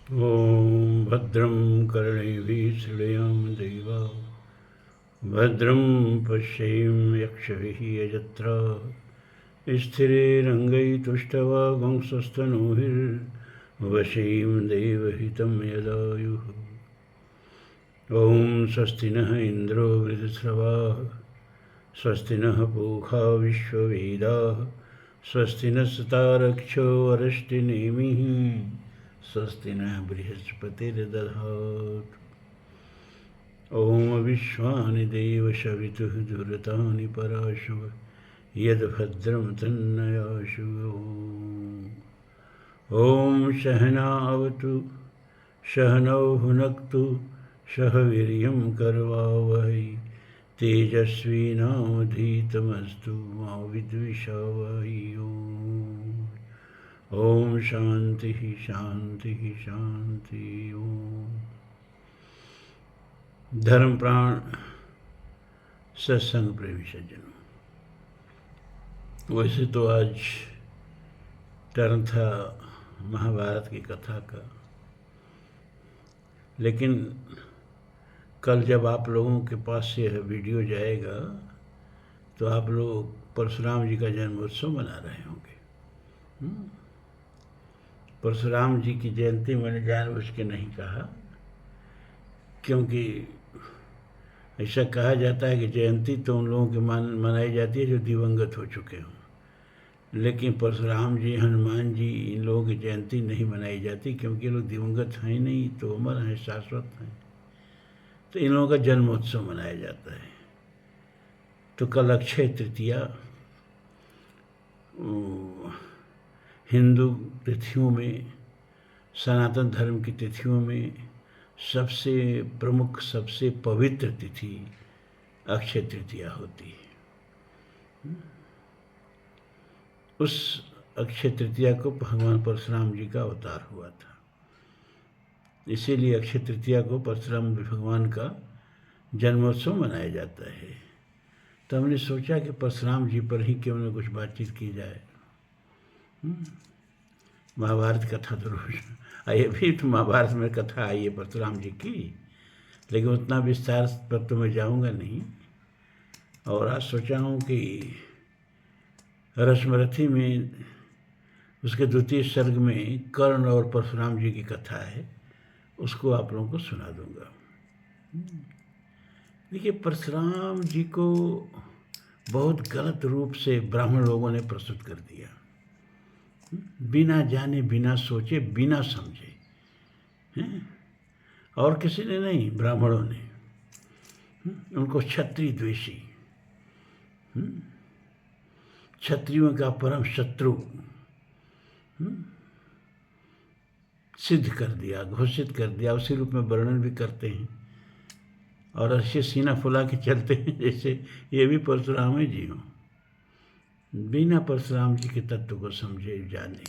ॐ भद्रं कर्णेभिः शृणुयाम देवा भद्रं पश्येम्यक्षभिः यजत्राः स्थिरैरङ्गैस्तुष्टवागुंसस्तनूभिर्वशेम देवहितं यदायुः। ॐ स्वस्ति नः इन्द्रो वृद्धश्रवाः स्वस्ति नः पूषा विश्ववेदाः स्वस्ति नस्तारक्षो अरिष्टनेमिः स्वस्ति नः बृहस्पतिर्दधातु। ॐ विश्वानि देवशवितुः दुरतानि पराशुः यद्भद्रं तन्नयाशु। ॐ सहनावतु सहनौ भुनक्तु सह वीर्यं करवावहै तेजस्विनावधीतमस्तु मा विद्विषावहै। ओम शांति शांति शांति। ओम धर्म प्राण सत्संग प्रेमी सज्जनों, वैसे तो आज टर्न था महाभारत की कथा का, लेकिन कल जब आप लोगों के पास से यह वीडियो जाएगा तो आप लोग परशुराम जी का जन्मोत्सव मना रहे होंगे। परशुराम जी की जयंती मैंने जानबूझ के नहीं कहा, क्योंकि ऐसा कहा जाता है कि जयंती तो उन लोगों की मनाई जाती है जो दिवंगत हो चुके हों, लेकिन परशुराम जी, हनुमान जी, इन लोगों की जयंती नहीं मनाई जाती, क्योंकि ये लोग दिवंगत हैं नहीं, तो अमर हैं, शाश्वत हैं। तो इन लोगों का जन्मोत्सव मनाया जाता है। तो कल अक्षय तृतीया हिंदू तिथियों में, सनातन धर्म की तिथियों में सबसे प्रमुख, सबसे पवित्र तिथि अक्षय तृतीया होती है। उस अक्षय तृतीया को भगवान परशुराम जी का अवतार हुआ था, इसीलिए अक्षय तृतीया को परशुराम भगवान का जन्मोत्सव मनाया जाता है। तो हमने सोचा कि परशुराम जी पर ही क्यों न कुछ बातचीत की जाए। महाभारत कथा तो रोज आइए, भी तो महाभारत में कथा आई है परशुराम जी की, लेकिन उतना विस्तार पर तो मैं जाऊँगा नहीं। और आज सोचा हूँ कि रश्मरथी में उसके द्वितीय सर्ग में कर्ण और परशुराम जी की कथा है, उसको आप लोगों को सुना दूंगा। देखिए, परशुराम जी को बहुत गलत रूप से ब्राह्मण लोगों ने प्रस्तुत कर दिया, बिना जाने, बिना सोचे, बिना समझे। और किसी ने नहीं, ब्राह्मणों ने उनको क्षत्रिय द्वेषी, क्षत्रियों का परम शत्रु सिद्ध कर दिया, घोषित कर दिया। उसी रूप में वर्णन भी करते हैं और ऐसे सीना फुला के चलते हैं जैसे ये भी परशुराम जी हों, बिना परशुराम जी के तत्व को समझे जाने।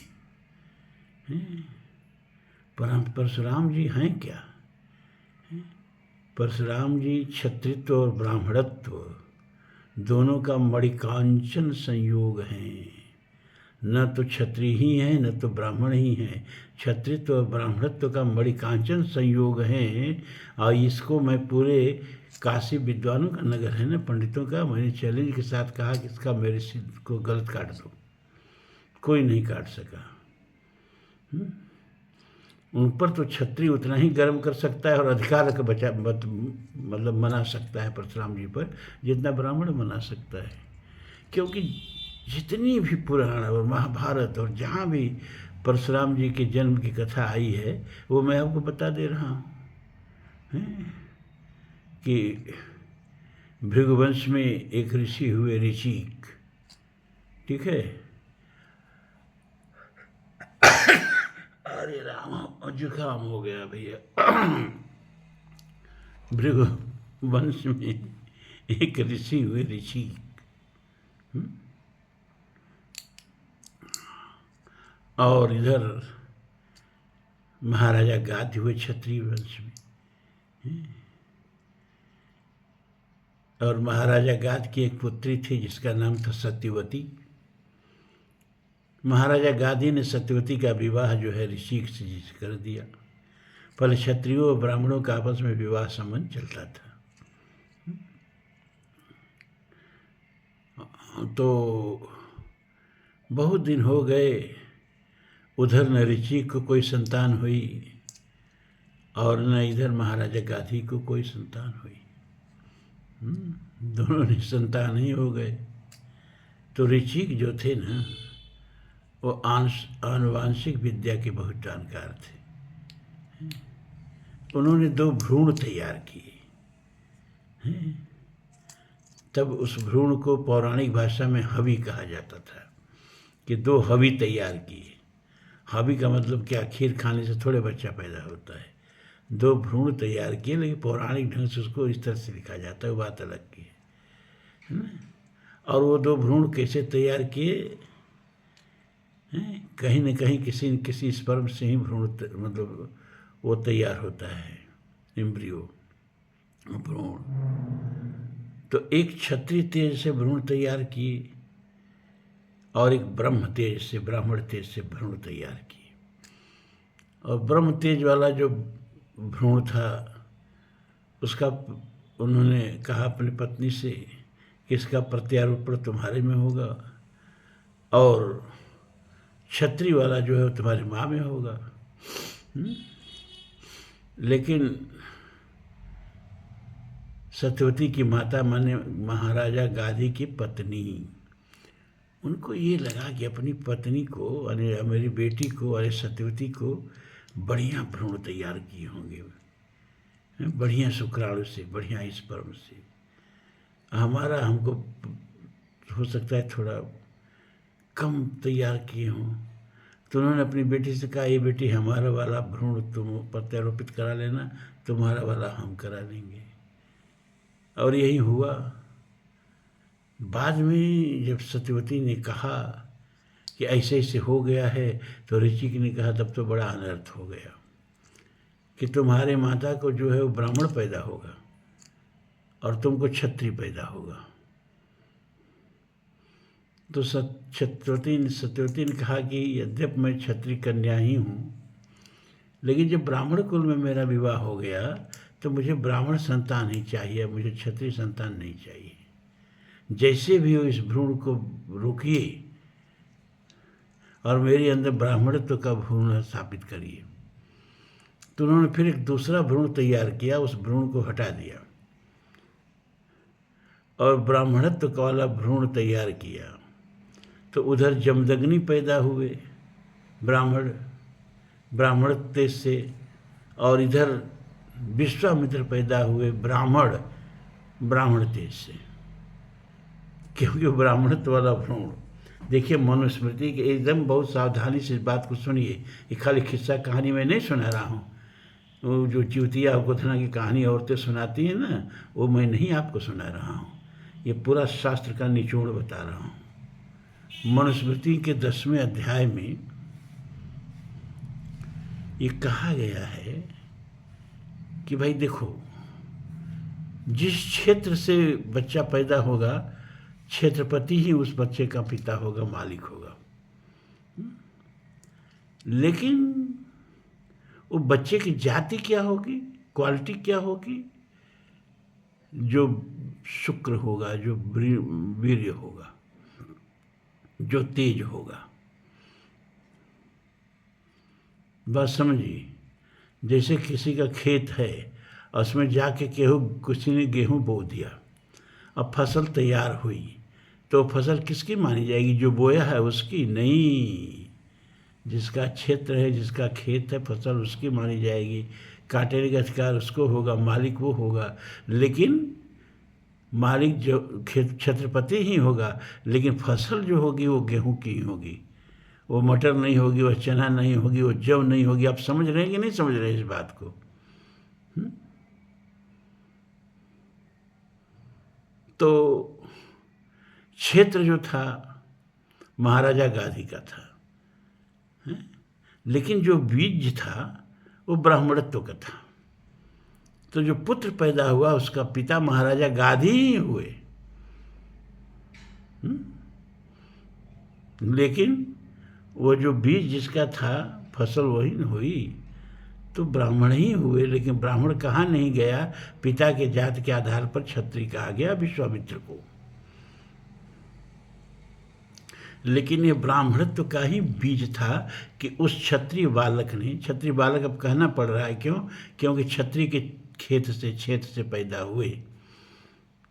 परशुराम जी हैं क्या? परशुराम जी क्षत्रित्व और ब्राह्मणत्व दोनों का मणिकांचन संयोग है। न तो क्षत्रिय ही हैं, न तो ब्राह्मण ही हैं, क्षत्रित्व और ब्राह्मणत्व का मणिकांचन संयोग है। और इसको मैं पूरे काशी विद्वानों का नगर है ना, पंडितों का, मैंने चैलेंज के साथ कहा कि इसका मेरे सिद्ध को गलत काट दो। कोई नहीं काट सका। उन पर तो क्षत्रिय उतना ही गर्व कर सकता है और अधिकार का मतलब मना सकता है परशुराम जी पर, जितना ब्राह्मण मना सकता है। क्योंकि जितनी भी पुराण और महाभारत और जहाँ भी परशुराम जी के जन्म की कथा आई है, वो मैं आपको बता दे रहा हूँ कि भृगुवंश में एक ऋषि हुए, ऋषिक, ठीक है। अरे राम, जुकाम हो गया भैया। भृगुवंश में एक ऋषि हुए, ऋषिक। और इधर महाराजा गाद हुए क्षत्रिय वंश में। और महाराजा गाद की एक पुत्री थी जिसका नाम था सत्यवती। महाराजा गादी ने सत्यवती का विवाह जो है ऋषिक से कर दिया। पहले क्षत्रियों और ब्राह्मणों का आपस में विवाह संबंध चलता था। तो बहुत दिन हो गए, उधर न ऋषि को कोई संतान हुई और न इधर महाराजा गाधी को कोई संतान हुई। दोनों ने संतान ही हो गए। तो ऋषिक जो थे ना, वो आनुवांशिक विद्या के बहुत जानकार थे। उन्होंने 2 भ्रूण तैयार किए। तब उस भ्रूण को पौराणिक भाषा में हवि कहा जाता था, कि 2 हवि तैयार किए। हवि का मतलब क्या, खीर खाने से थोड़े बच्चा पैदा होता है। 2 भ्रूण तैयार किए, लेकिन पौराणिक ढंग से उसको इस तरह से लिखा जाता है, वो बात अलग की है ना। और वो 2 भ्रूण कैसे तैयार किए, कहीं न कहीं किसी न किसी स्पर्म से ही भ्रूण मतलब वो तैयार होता है, एम्ब्रियो, भ्रूण। तो एक क्षत्रिय तेज से भ्रूण तैयार किए और एक ब्रह्म तेज से, ब्राह्मण तेज से भ्रूण तैयार किए। और ब्रह्म तेज वाला जो भ्रूण था, उसका उन्होंने कहा अपनी पत्नी से कि इसका प्रत्यारोपण तुम्हारे में होगा, और क्षत्रिय वाला जो है वो तुम्हारी माँ में होगा। लेकिन सत्यवती की माता माने महाराजा गाधी की पत्नी, उनको ये लगा कि अपनी पत्नी को, अरे मेरी बेटी को, अरे सत्यवती को बढ़िया भ्रूण तैयार किए होंगे, बढ़िया शुक्राणु से, बढ़िया स्पर्म से। हमारा हमको हो सकता है थोड़ा कम तैयार किए हों। तो उन्होंने अपनी बेटी से कहा, ये बेटी हमारा वाला भ्रूण तुम प्रत्यारोपित करा लेना, तुम्हारा वाला हम करा लेंगे। और यही हुआ। बाद में जब सत्यवती ने कहा कि ऐसे ऐसे हो गया है, तो ऋषिक ने कहा तब तो बड़ा अनर्थ हो गया कि तुम्हारे माता को जो है वो ब्राह्मण पैदा होगा और तुमको क्षत्रिय पैदा होगा। तो सत्यवती ने कहा कि यद्यपि मैं क्षत्रिय कन्या ही हूँ, लेकिन जब ब्राह्मण कुल में मेरा विवाह हो गया तो मुझे ब्राह्मण संतान ही चाहिए, मुझे क्षत्रिय संतान नहीं चाहिए। जैसे भी हो इस भ्रूण को रोकिए और मेरे अंदर ब्राह्मणत्व का भ्रूण स्थापित करिए। तो उन्होंने फिर एक दूसरा भ्रूण तैयार किया, उस भ्रूण को हटा दिया और ब्राह्मणत्व वाला भ्रूण तैयार किया। तो उधर जमदग्नि पैदा हुए ब्राह्मण तेज से, और इधर विश्वामित्र पैदा हुए ब्राह्मण तेज से, क्योंकि ब्राह्मणत्व वाला भ्रूण। देखिए मनुस्मृति के एकदम बहुत सावधानी से इस बात को सुनिए। ये खाली किस्सा कहानी मैं नहीं सुना रहा हूँ। वो जो च्युतिया गोधना की कहानी औरतें सुनाती हैं ना, वो मैं नहीं आपको सुना रहा हूँ। ये पूरा शास्त्र का निचोड़ बता रहा हूँ। मनुस्मृति के 10वें अध्याय में ये कहा गया है कि भाई देखो, जिस क्षेत्र से बच्चा पैदा होगा, क्षेत्रपति ही उस बच्चे का पिता होगा, मालिक होगा। लेकिन वो बच्चे की जाति क्या होगी, क्वालिटी क्या होगी, जो शुक्र होगा, जो वीर्य होगा, जो तेज होगा। बस समझिए, जैसे किसी का खेत है, उसमें जाके किसी ने गेहूं बो दिया, अब फसल तैयार हुई, तो फसल किसकी मानी जाएगी? जो बोया है उसकी नहीं, जिसका क्षेत्र है, जिसका खेत है, फसल उसकी मानी जाएगी। काटने का अधिकार उसको होगा, मालिक वो होगा। लेकिन मालिक जो क्षेत्रपति ही होगा, लेकिन फसल जो होगी वो गेहूं की ही होगी। वो मटर नहीं होगी, वो चना नहीं होगी, वो जव नहीं होगी। आप समझ रहे हैं कि नहीं समझ रहे हैं इस बात को? तो क्षेत्र जो था महाराजा गाधी का था, लेकिन जो बीज था वो ब्राह्मणत्व का था। तो जो पुत्र पैदा हुआ उसका पिता महाराजा गाधी ही हुए। लेकिन वो जो बीज जिसका था, फसल वही न हुई। तो ब्राह्मण ही हुए, लेकिन ब्राह्मण कहाँ नहीं गया, पिता के जात के आधार पर क्षत्रिय कहा गया विश्वामित्र को। लेकिन ये ब्राह्मणत्व का ही बीज था कि उस क्षत्रिय बालक ने, क्षत्रिय बालक अब कहना पड़ रहा है क्यों, क्योंकि क्षत्रिय के खेत से क्षेत्र से पैदा हुए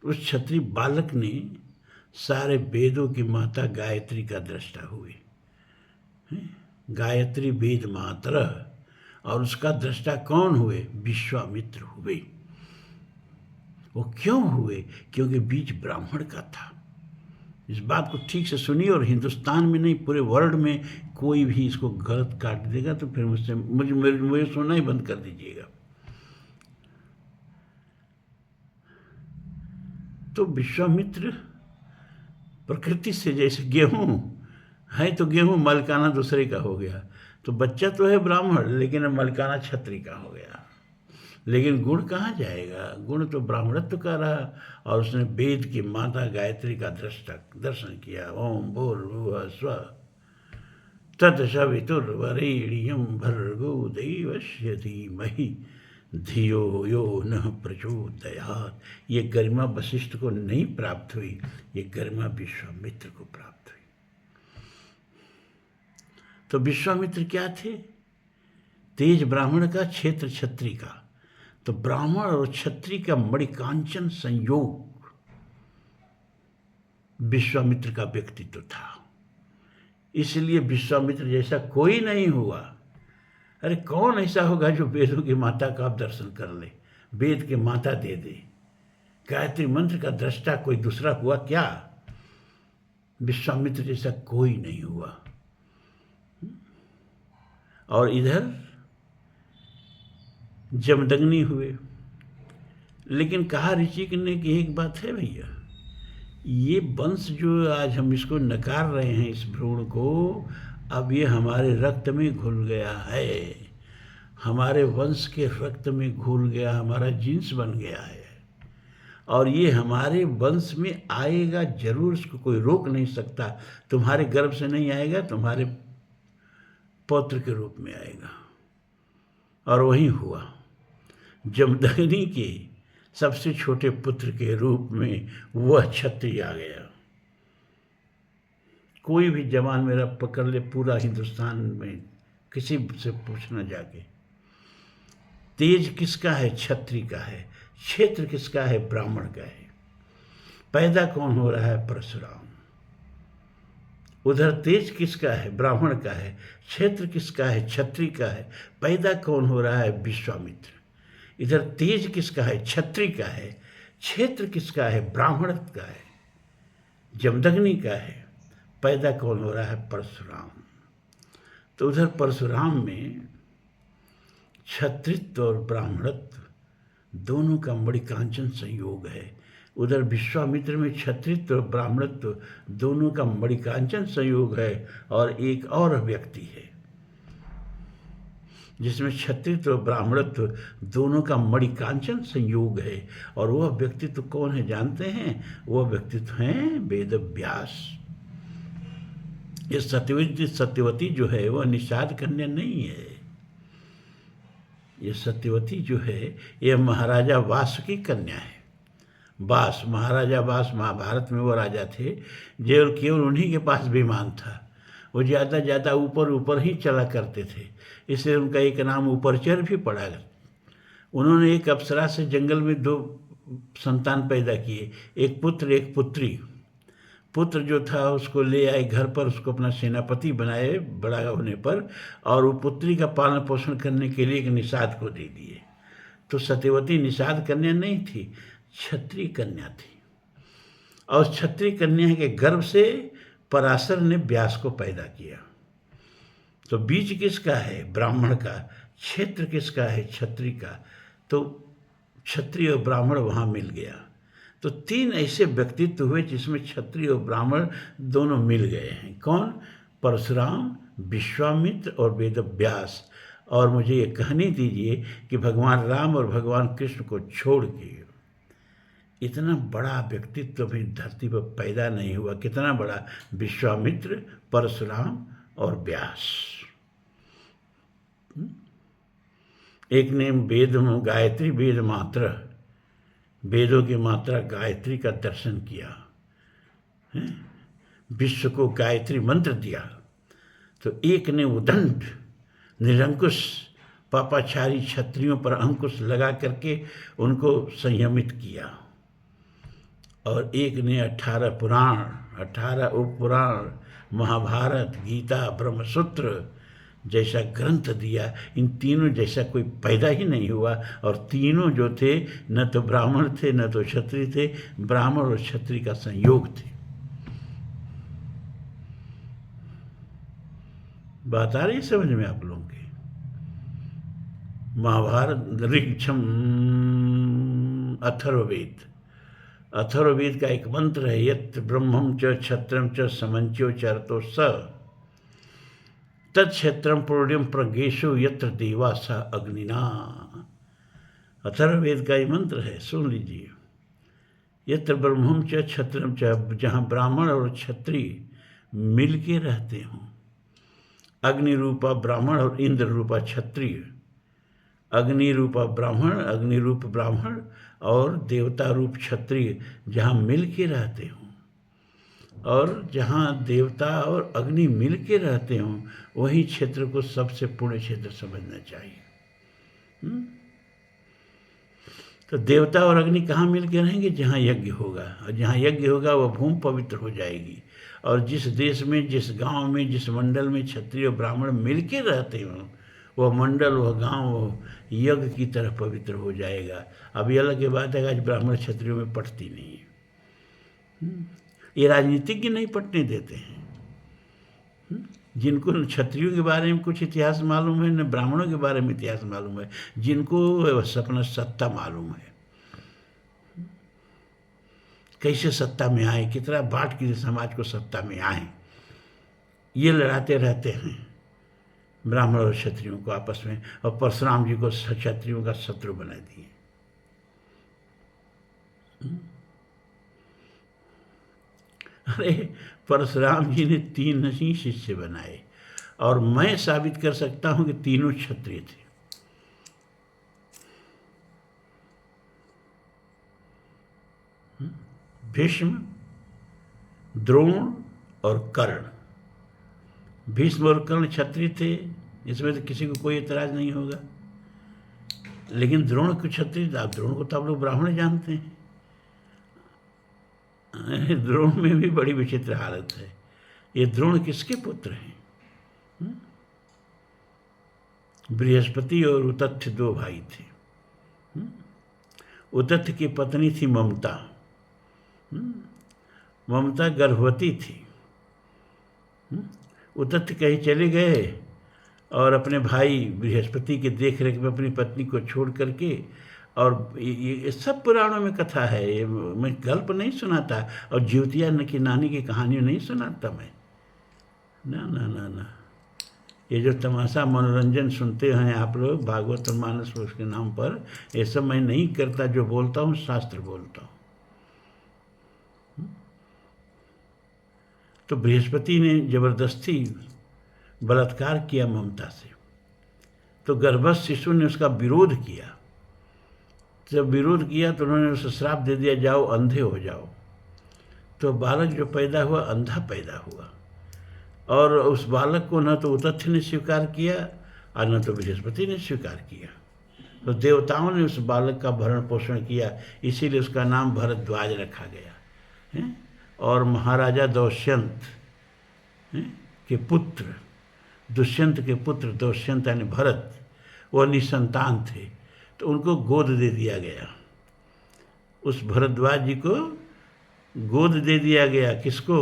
उस क्षत्रिय बालक ने सारे वेदों की माता गायत्री का दृष्टा हुए। गायत्री वेद मात्र, और उसका दृष्टा कौन हुए, विश्वामित्र हुए। वो क्यों हुए, क्योंकि बीज ब्राह्मण का था। इस बात को ठीक से सुनिए, और हिंदुस्तान में नहीं पूरे वर्ल्ड में कोई भी इसको गलत काट देगा तो फिर मुझे सुनना ही बंद कर दीजिएगा। तो विश्वामित्र प्रकृति से, जैसे गेहूं है तो गेहूं मलकाना दूसरे का हो गया, तो बच्चा तो है ब्राह्मण लेकिन मलकाना क्षत्रिय का हो गया। लेकिन गुण कहाँ जाएगा, गुण तो ब्राह्मणत्व का रहा, और उसने वेद की माता गायत्री का दर्शन किया। ओम भूर्भुवः स्वः तत्सवितुर्वरेण्यं भर्गो देवस्य धीमहि धियो यो नः प्रचोदयात्। ये गरिमा वशिष्ठ को नहीं प्राप्त हुई, ये गरिमा विश्वामित्र को प्राप्त हुई। तो विश्वामित्र क्या थे, तेज ब्राह्मण का, क्षेत्र क्षत्रिय का। तो ब्राह्मण और क्षत्रिय का मणिकांचन संयोग विश्वामित्र का व्यक्तित्व था। इसलिए विश्वामित्र जैसा कोई नहीं हुआ। अरे कौन ऐसा होगा जो वेदों की माता का आप दर्शन कर ले, वेद के माता दे दे। गायत्री मंत्र का दृष्टा कोई दूसरा हुआ क्या, विश्वामित्र जैसा कोई नहीं हुआ। और इधर जमदग्नि हुए। लेकिन कहा ऋषि ने कि एक बात है भैया, ये वंश जो आज हम इसको नकार रहे हैं, इस भ्रूण को, अब ये हमारे रक्त में घुल गया है, हमारे वंश के रक्त में घुल गया, हमारा जीन्स बन गया है, और ये हमारे वंश में आएगा जरूर, इसको कोई रोक नहीं सकता। तुम्हारे गर्भ से नहीं आएगा, तुम्हारे पौत्र के रूप में आएगा। और वही हुआ, जमदग्नि के सबसे छोटे पुत्र के रूप में वह क्षत्रिय आ गया। कोई भी जवान मेरा पकड़ ले पूरा हिंदुस्तान में, किसी से पूछना जाके, तेज किसका है, क्षत्रिय का है, क्षेत्र किसका है, ब्राह्मण का है। पैदा कौन हो रहा है, परशुराम। उधर तेज किसका है, ब्राह्मण का है, क्षेत्र किसका है, क्षत्रिय का है। पैदा कौन हो रहा है, विश्वामित्र। इधर तेज किसका है, क्षत्रिय का है, क्षेत्र किसका है, ब्राह्मण का है, जमदग्नि का है। पैदा कौन हो रहा है, परशुराम। तो उधर परशुराम में क्षत्रित्व और ब्राह्मणत्व दोनों का मणिकांचन संयोग है। उधर विश्वामित्र में क्षत्रित्व और ब्राह्मणत्व दोनों का मणिकांचन संयोग है। और एक और व्यक्ति है जिसमें क्षत्रित्व और ब्राह्मणत्व दोनों का मणिकांचन संयोग है। और वह व्यक्तित्व कौन है जानते हैं, वह व्यक्तित्व हैं वेदव्यास। ये सत्यवती जो है वह निषाद कन्या नहीं है। ये सत्यवती जो है यह महाराजा वास की कन्या है। वास, महाराजा वास महाभारत में वो राजा थे जो केवल उन्हीं के पास विमान था। वो ज़्यादा ऊपर ही चला करते थे, इसलिए उनका एक नाम ऊपरचर भी पड़ा। उन्होंने एक अप्सरा से जंगल में 2 संतान पैदा किए, एक पुत्र एक पुत्री। पुत्र जो था उसको ले आए घर पर, उसको अपना सेनापति बनाए बड़ा होने पर, और वो पुत्री का पालन पोषण करने के लिए एक निषाद को दे दिए। तो सत्यवती निषाद कन्या नहीं थी, क्षत्रिय कन्या थी। और क्षत्रिय कन्या के गर्भ से पराशर ने व्यास को पैदा किया। तो बीज किसका है, ब्राह्मण का। क्षेत्र किसका है, क्षत्रिय का। तो क्षत्रिय और ब्राह्मण वहाँ मिल गया। तो 3 ऐसे व्यक्तित्व हुए जिसमें क्षत्रिय और ब्राह्मण दोनों मिल गए हैं। कौन, परशुराम, विश्वामित्र और वेदव्यास। और मुझे ये कहने दीजिए कि भगवान राम और भगवान कृष्ण को छोड़ के इतना बड़ा व्यक्तित्व भी धरती पर पैदा नहीं हुआ। कितना बड़ा, विश्वामित्र, परशुराम और व्यास। एक ने वेद गायत्री वेद मात्रा, वेदों की मात्रा गायत्री का दर्शन किया, विश्व को गायत्री मंत्र दिया। तो एक ने उदंड निरंकुश पापाचारी क्षत्रियों पर अंकुश लगा करके उनको संयमित किया, और एक ने 18 पुराण, 18 उपपुराण, महाभारत, गीता, ब्रह्मसूत्र जैसा ग्रंथ दिया। इन तीनों जैसा कोई पैदा ही नहीं हुआ, और तीनों जो थे न तो ब्राह्मण थे न तो क्षत्रिय थे, ब्राह्मण और क्षत्रिय का संयोग थे। बात आ रही समझ में आप लोगों के? महाभारत, ऋक्षम, अथर्ववेद, अथर्ववेद का एक मंत्र है, यत् ब्रह्मम च क्षत्रम च समंच्यो चरतो स तत्क्षेत्रम पुण्यम प्रज्ञेशो यत्र देवा स अग्निना। अथर्ववेद का ये मंत्र है, सुन लीजिए। यत्र ब्रह्मम च क्षत्रम च, जहाँ ब्राह्मण और क्षत्रिय मिल के रहते हों, अग्नि रूपा ब्राह्मण और इंद्र रूपा क्षत्रिय, अग्नि रूपा ब्राह्मण, अग्नि रूप ब्राह्मण और देवता रूप क्षत्रिय जहाँ मिल के रहते हों, और जहाँ देवता और अग्नि मिल के रहते हों, वही क्षेत्र को सबसे पुण्य क्षेत्र समझना चाहिए। तो देवता और अग्नि कहाँ मिल के रहेंगे? जहाँ यज्ञ होगा, और जहाँ यज्ञ होगा वह भूमि पवित्र हो जाएगी। और जिस देश में, जिस गांव में, जिस मंडल में क्षत्रिय और ब्राह्मण मिल के रहते हों, वह मंडल, वह गांव, वह यज्ञ की तरह पवित्र हो जाएगा। अभी अलग की बात है आज ब्राह्मण क्षत्रियों में पटती नहीं है। ये राजनीतिज्ञ नहीं पटने देते हैं। जिनको क्षत्रियों के बारे में कुछ इतिहास मालूम है, न ब्राह्मणों के बारे में इतिहास मालूम है, जिनको अपना सत्ता मालूम है, कैसे सत्ता में आए, कितना बांट के समाज को सत्ता में आए, ये लड़ाते रहते हैं ब्राह्मण और क्षत्रियों को आपस में। और परशुराम जी को क्षत्रियों का शत्रु बना दिए। अरे परशुराम जी ने 3 ही शिष्य बनाए, और मैं साबित कर सकता हूं कि तीनों क्षत्रिय थे। भीष्म, द्रोण और कर्ण। भीष्म और कर्ण क्षत्रिय थे, इसमें तो किसी को कोई एतराज नहीं होगा। लेकिन द्रोण को क्षत्रिय, आप द्रोण को तो आप लोग ब्राह्मण जानते हैं। द्रोण में भी बड़ी विचित्र हालत है। ये द्रोण किसके पुत्र हैं? बृहस्पति और उतथ्य 2 भाई थे। उतथ्य की पत्नी थी ममता। ममता गर्भवती थी। उतथ्य कहीं चले गए और अपने भाई बृहस्पति के देख रेख में अपनी पत्नी को छोड़ करके, और ये सब पुराणों में कथा है, ये मैं गल्प नहीं सुनाता, और ज्योतिया की नानी की कहानियाँ नहीं सुनाता मैं। ना ना ना ना, ये जो तमाशा मनोरंजन सुनते हैं आप लोग भागवत और मानस उसके नाम पर, ये सब मैं नहीं करता। जो बोलता हूँ शास्त्र बोलता हूँ। तो बृहस्पति ने जबरदस्ती बलात्कार किया ममता से, तो गर्भस्थ शिशु ने उसका विरोध किया। जब विरोध किया तो उन्होंने उसे श्राप दे दिया, जाओ अंधे हो जाओ। तो बालक जो पैदा हुआ अंधा पैदा हुआ, और उस बालक को न तो उतथ्य ने स्वीकार किया और न तो बृहस्पति ने स्वीकार किया। तो देवताओं ने उस बालक का भरण पोषण किया, इसीलिए उसका नाम भरद्वाज रखा गया है। और महाराजा दुष्यंत के पुत्र, दुष्यंत के पुत्र दुष्यंत यानी भरत, वह निसंतान थे, तो उनको गोद दे दिया गया। उस भरद्वाज जी को गोद दे दिया गया। किसको?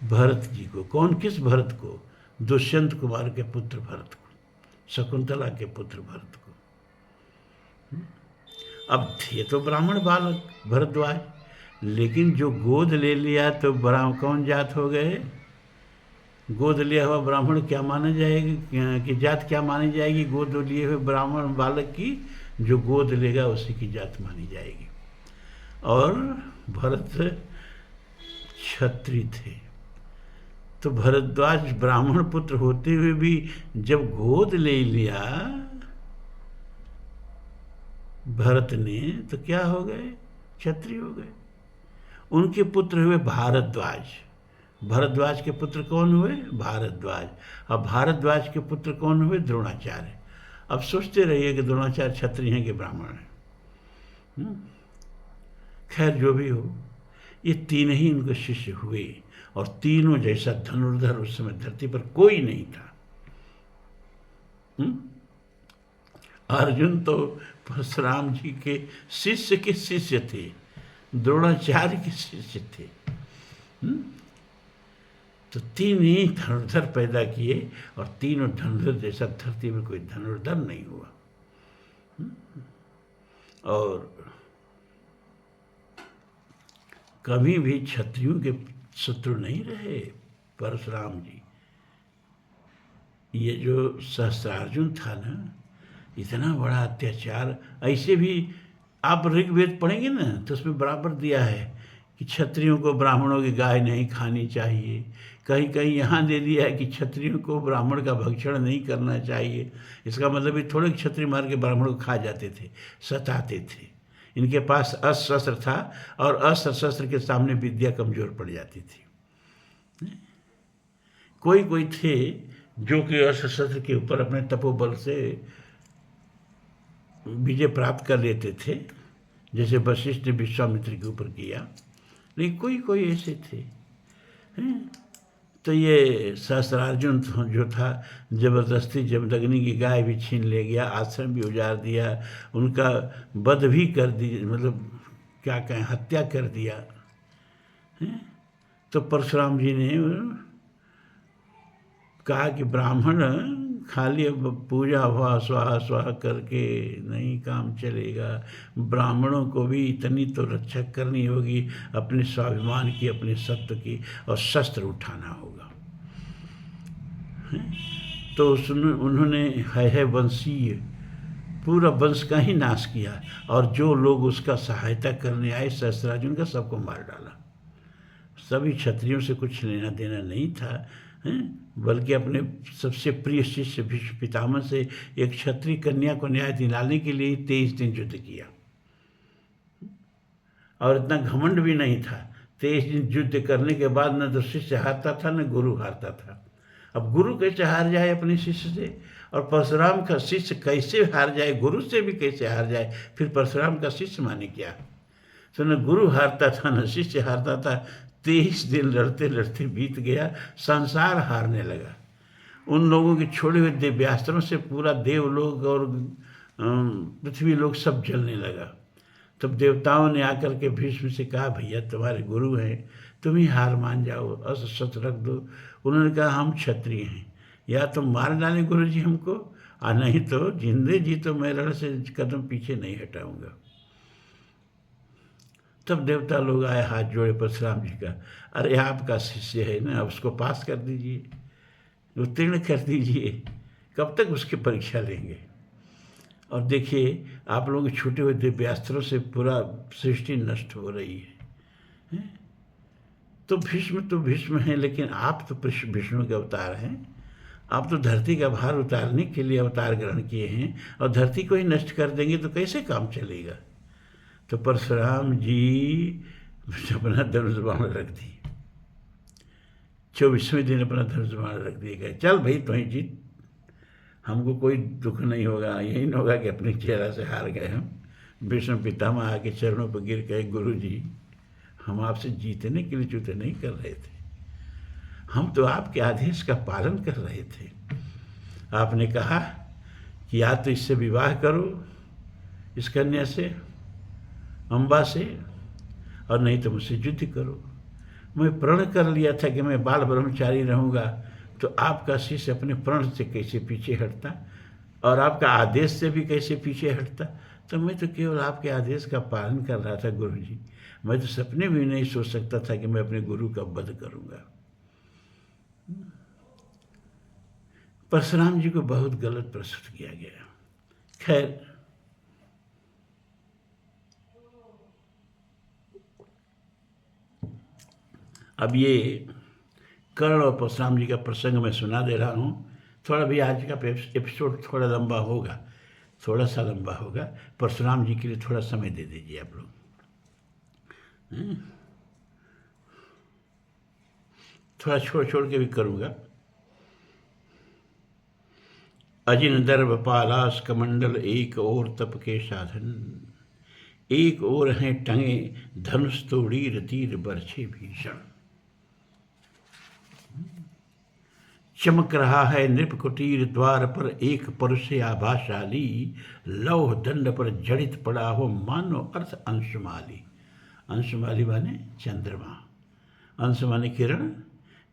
भरत जी को। कौन? किस भरत को? दुष्यंत कुमार के पुत्र भरत को, शकुंतला के पुत्र भरत को। अब थे तो ब्राह्मण बालक भरद्वाज, लेकिन जो गोद ले लिया तो कौन जात हो गए? गोद लिया हुआ ब्राह्मण क्या माना जाएगी, कि जात क्या मानी जाएगी? गोद लिए हुए ब्राह्मण बालक की जो गोद लेगा उसी की जात मानी जाएगी। और भरत क्षत्रिय थे, तो भरद्वाज ब्राह्मण पुत्र होते हुए भी जब गोद ले लिया भरत ने, तो क्या हो गए? क्षत्रिय हो गए। उनके पुत्र हुए भारद्वाज। भरद्वाज के पुत्र कौन हुए? भारद्वाज। अब भारद्वाज के पुत्र कौन हुए? द्रोणाचार्य। अब सोचते रहिए कि द्रोणाचार्य क्षत्रिय हैं कि ब्राह्मण हैं। खैर जो भी हो, ये तीन ही इनके शिष्य हुए, और तीनों जैसा धनुर्धर उस समय धरती पर कोई नहीं था। अर्जुन तो परशुराम जी के शिष्य के शिष्य थे, द्रोणाचार्य के शिष्य थे। तो तीन ही धनुर्धर पैदा किए, और तीनों धनुर्धर जैसा धरती में कोई धनुर्धर नहीं हुआ। और कभी भी क्षत्रियों के शत्रु नहीं रहे परशुराम जी। ये जो सहस्त्रार्जुन था ना, इतना बड़ा अत्याचार। ऐसे भी आप ऋग्वेद पढ़ेंगे ना, तो उसमें बराबर दिया है कि क्षत्रियों को ब्राह्मणों की गाय नहीं खानी चाहिए। कहीं कहीं यहाँ दे दिया है कि क्षत्रियों को ब्राह्मण का भक्षण नहीं करना चाहिए। इसका मतलब ये थोड़े क्षत्रिय मार के ब्राह्मण को खा जाते थे, सताते थे। इनके पास अस्त्र शस्त्र था, और अस्त्र शस्त्र के सामने विद्या कमजोर पड़ जाती थी। कोई कोई थे जो कि अस्त्र शस्त्र के ऊपर अपने तपोबल से विजय प्राप्त कर लेते थे, जैसे वशिष्ठ ने विश्वामित्र के ऊपर किया। लेकिन कोई कोई ऐसे थे। तो ये सहस्त्रार्जुन जो था, जबरदस्ती जमदग्नि की गाय भी छीन ले गया, आश्रम भी उजाड़ दिया, उनका वध भी कर दिया, मतलब क्या कहें, हत्या कर दिया। तो परशुराम जी ने कहा कि ब्राह्मण खाली पूजा हुआ स्वाहा स्वाहा करके नहीं काम चलेगा। ब्राह्मणों को भी इतनी तो रक्षा करनी होगी, अपने स्वाभिमान की, अपने सत्व की, और शस्त्र उठाना होगा। तो उन्होंने है वंशीय पूरा वंश का ही नाश किया, और जो लोग उसका सहायता करने आए सहस्त्रार्जुन का, सबको मार डाला। सभी क्षत्रियों से कुछ लेना देना नहीं था, बल्कि अपने सबसे प्रिय शिष्य भीष्म पितामह से एक क्षत्रिय कन्या को न्याय दिलाने के लिए 23 दिन युद्ध किया। और इतना घमंड भी नहीं था। 23 दिन युद्ध करने के बाद न तो शिष्य हारता था, न गुरु हारता था। अब गुरु कैसे हार जाए अपने शिष्य से, और परशुराम का शिष्य कैसे हार जाए, गुरु से भी कैसे हार जाए, फिर परशुराम का शिष्य माने क्या। तो न गुरु हारता था, न शिष्य हारता था। 23 दिन लड़ते लड़ते बीत गया, संसार हारने लगा। उन लोगों के छोड़े हुए दिव्यास्त्रों से पूरा देवलोक और पृथ्वी लोक सब जलने लगा। तब देवताओं ने आकर के भीष्म से कहा, भैया तुम्हारे गुरु हैं, तुम ही हार मान जाओ, अस्त्र शस्त्र रख दो। उन्होंने कहा, हम क्षत्रिय हैं, या तो मार डाले गुरु जी हमको, और नहीं तो जिंदे जी तो मैं रण से कदम पीछे नहीं हटाऊंगा। तब देवता लोग आए, हाथ जोड़े परशुराम जी का, अरे आपका शिष्य है ना, अब उसको पास कर दीजिए, उत्तीर्ण कर दीजिए, कब तक उसकी परीक्षा लेंगे। और देखिए, आप लोगों के छूटे हुए दिव्यास्त्रों से पूरा सृष्टि नष्ट हो रही है। तो भीष्म हैं, लेकिन आप तो विष्णु के अवतार हैं। आप तो धरती का भार उतारने के लिए अवतार ग्रहण किए हैं, और धरती को ही नष्ट कर देंगे तो कैसे काम चलेगा। तो परशुराम जी अपना धनुष बाण रख दी। 24वें दिन अपना धनुष बाण रख दिए गए, चल भाई तो ही जीत, हमको कोई दुख नहीं होगा। यही नहीं होगा कि अपने चेहरा से हार गए हम। भीष्म पितामह आके चरणों पर गिर गए, गुरु जी हम आपसे जीतने के लिए युद्ध नहीं कर रहे थे, हम तो आपके आदेश का पालन कर रहे थे। आपने कहा कि या तो इससे विवाह करो, इस कन्या से, अम्बा से, और नहीं तो मुझसे युद्ध करो। मैं प्रण कर लिया था कि मैं बाल ब्रह्मचारी रहूँगा, तो आपका शिष्य अपने प्रण से कैसे पीछे हटता, और आपका आदेश से भी कैसे पीछे हटता। तो मैं तो केवल आपके आदेश का पालन कर रहा था गुरु जी। मैं तो सपने भी नहीं सोच सकता था कि मैं अपने गुरु का वध करूँगा। परशुराम जी को बहुत गलत प्रस्तुत किया गया। खैर, अब ये कर्ण और परशुराम जी का प्रसंग मैं सुना दे रहा हूँ। थोड़ा भी आज का एपिसोड थोड़ा लंबा होगा, थोड़ा सा लंबा होगा। परशुराम जी के लिए थोड़ा समय दे दीजिए आप लोग। थोड़ा छोड़ छोड़ के भी करूँगा। अजिन दर्भ पालास कमंडल, एक और तप के साधन, एक और हैं टंगे धनुष तोड़ीर तीर बरछे भीषण। चमक रहा है नृप कुटीर द्वार पर, एक परुष आभाशाली, लौह दंड पर जड़ित पड़ा हो मानो अर्थ अंशुमाली। अंशुमाली माने चंद्रमा, अंश माने किरण,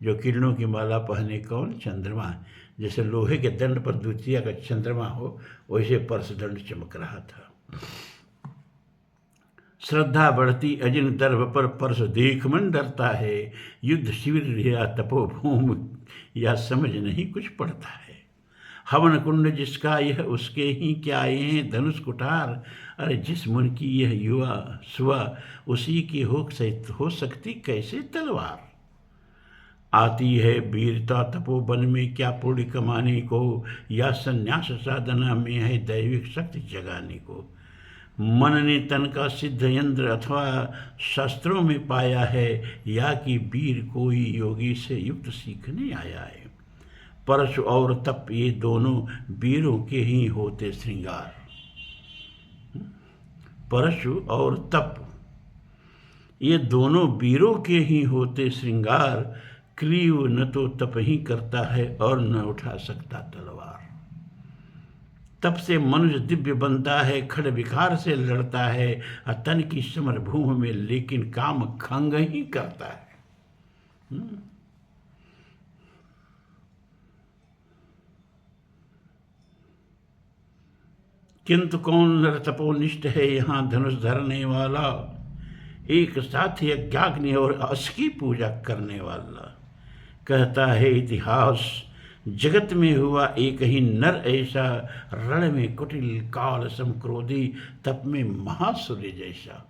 जो किरणों की माला पहने कौन? चंद्रमा। जैसे लोहे के दंड पर द्वितीय का चंद्रमा हो, वैसे परस दंड चमक रहा था। श्रद्धा बढ़ती अजिन दर्भ पर, परस देख मन डरता है, युद्ध शिविर या तपोभूमि या समझ नहीं कुछ पड़ता है। हवन कुंड जिसका यह उसके ही क्या ये धनुष कुठार, अरे जिस मन की यह युवा सुवा, उसी की हो सकती कैसे तलवार। आती है वीरता तपोवन में क्या पुण्य कमाने को, या संन्यास साधना में है दैविक शक्ति जगाने को। मन ने तन का सिद्ध यंत्र अथवा शास्त्रों में पाया है, या कि वीर कोई योगी से युक्त सीखने आया है। परशु और तप ये दोनों वीरों के ही होते श्रृंगार। परशु और तप ये दोनों वीरों के ही होते श्रृंगार, क्लीव न तो तप ही करता है और न उठा सकता तलवार। तप से मनुष्य दिव्य बनता है, खड़ विकार से लड़ता है, तन की समर भूमि में लेकिन काम खंग ही करता है। किंतु कौन नर तपोनिष्ठ है यहाँ धनुष धरने वाला, एक साथ यज्ञाग्नि और अस की पूजा करने वाला। कहता है इतिहास जगत में हुआ एक ही नर ऐसा, रण में कुटिल काल समक्रोधी, तप में महासूर्य जैसा।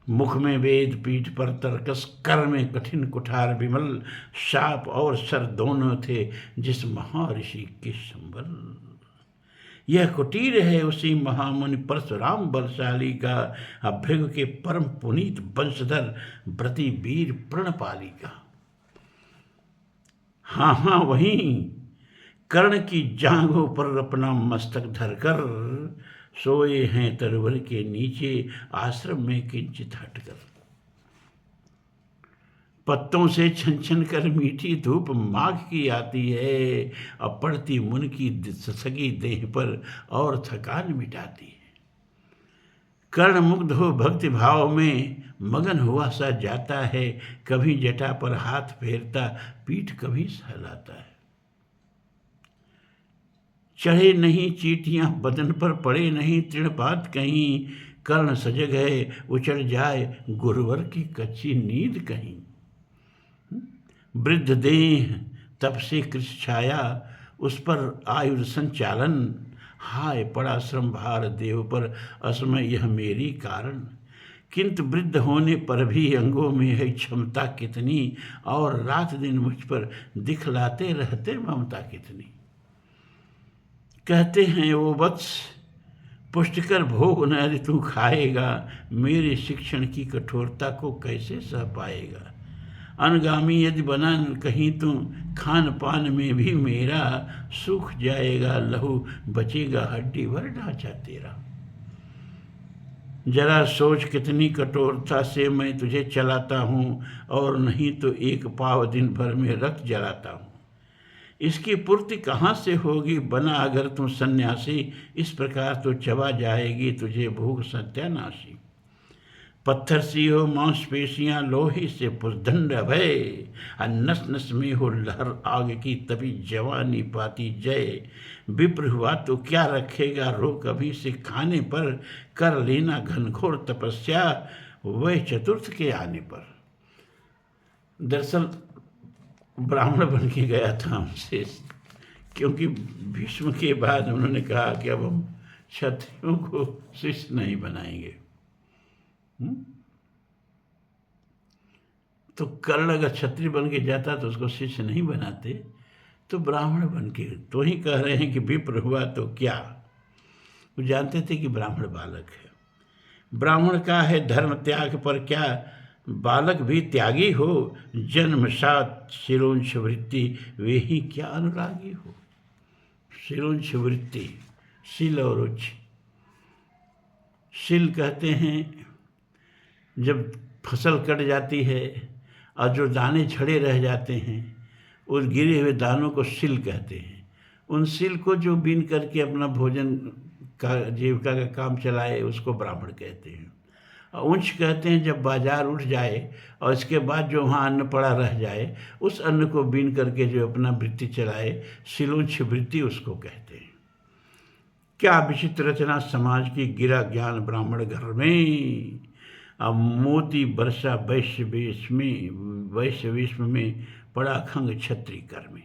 मुख में वेद पीठ पर तर्कस, कर में कठिन कुठार विमल, शाप और सर दोनों थे जिस महर्षि के संबल। यह कुटीर है उसी महामुनि परशुराम बलशाली का, अभ्युग के परम पुनीत वंशधर व्रती वीर प्रणपाली का। हाँ हाँ वहीं कर्ण की जांघों पर अपना मस्तक धरकर, सोए हैं तरवर के नीचे आश्रम में किंचित हटकर। पत्तों से छन छन कर मीठी धूप माघ की आती है, अब पड़ती मुन की सगी देह पर और थकान मिटाती है। कर्ण मुग्ध हो भक्ति भाव में मगन हुआ सा जाता है, कभी जटा पर हाथ फेरता पीठ कभी सहलाता है। चढ़े नहीं चीटियां बदन पर, पड़े नहीं तृणपात कहीं, कर्ण सजग है उचड़ जाए गुरुवर की कच्ची नींद कहीं। वृद्ध देह तप से कृष छाया, उस पर आयुर संचालन, हाय पड़ा श्रम भार देव पर, असमय यह मेरी कारण। किंतु वृद्ध होने पर भी अंगों में है क्षमता कितनी, और रात दिन मुझ पर दिखलाते रहते ममता कितनी। कहते हैं वो वत्स पुष्टिकर भोग न यदि तू खाएगा, मेरे शिक्षण की कठोरता को कैसे सह पाएगा। अनगामी यदि बना कहीं तू, खान पान में भी मेरा सूख जाएगा लहू, बचेगा हड्डी भर ढांचा तेरा। जरा सोच कितनी कठोरता से मैं तुझे चलाता हूँ, और नहीं तो एक पाव दिन भर में रक्त जलाता हूँ। इसकी पूर्ति कहाँ से होगी बना अगर तू सन्यासी, इस प्रकार तो चबा जाएगी तुझे भूख सत्यानाशी। पत्थर सी हो मांसपेशियाँ लोहे से पुष्दंड भय, नस नस में हो लहर आग की तभी जवानी पाती जय। विप्र हुआ तो क्या रखेगा रोक अभी से खाने पर, कर लेना घनघोर तपस्या वह चतुर्थ के आने पर। दरअसल ब्राह्मण बन के गया था हमसे, क्योंकि भीष्म के बाद उन्होंने कहा कि अब हम क्षत्रियों को शिष्य नहीं बनाएंगे। तो कर्ण अगर क्षत्रिय बन के जाता तो उसको शिष्य नहीं बनाते, तो ब्राह्मण बन के तो ही कह रहे हैं कि विप्र हुआ तो क्या। वो जानते थे कि ब्राह्मण बालक है, ब्राह्मण का है धर्म त्याग पर क्या, बालक भी त्यागी हो, जन्म सात शिरोंश वृत्ति, वे ही क्या अनुरागी हो। शिरोंश वृत्ति, शील और उच्च। शील कहते हैं जब फसल कट जाती है और जो दाने झड़े रह जाते हैं, उस गिरे हुए दानों को सिल कहते हैं। उन सिल को जो बीन करके अपना भोजन का जीविका का काम चलाए उसको ब्राह्मण कहते हैं। और ऊंच कहते हैं जब बाजार उठ जाए और इसके बाद जो वहाँ अन्न पड़ा रह जाए, उस अन्न को बीन करके जो अपना वृत्ति चलाए, सिलोंछ वृत्ति उसको कहते हैं। क्या विचित्र रचना समाज की, गिरा ज्ञान ब्राह्मण घर में, अब मोती वर्षा वैश्य विश्व में, पड़ा खंग क्षत्रिय कर में।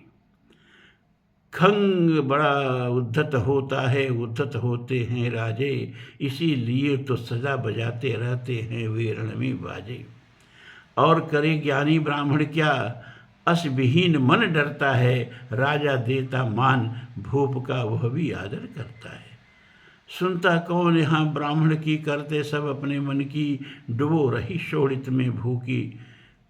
खंग बड़ा उद्धत होता है, उद्धत होते हैं राजे, इसीलिए तो सजा बजाते रहते हैं वे रण में बाजे। और करे ज्ञानी ब्राह्मण क्या, अस विहीन मन डरता है, राजा देता मान भूप का वह भी आदर करता है। सुनता कौन यहाँ ब्राह्मण की, करते सब अपने मन की, डुबो रही शोणित में भूखी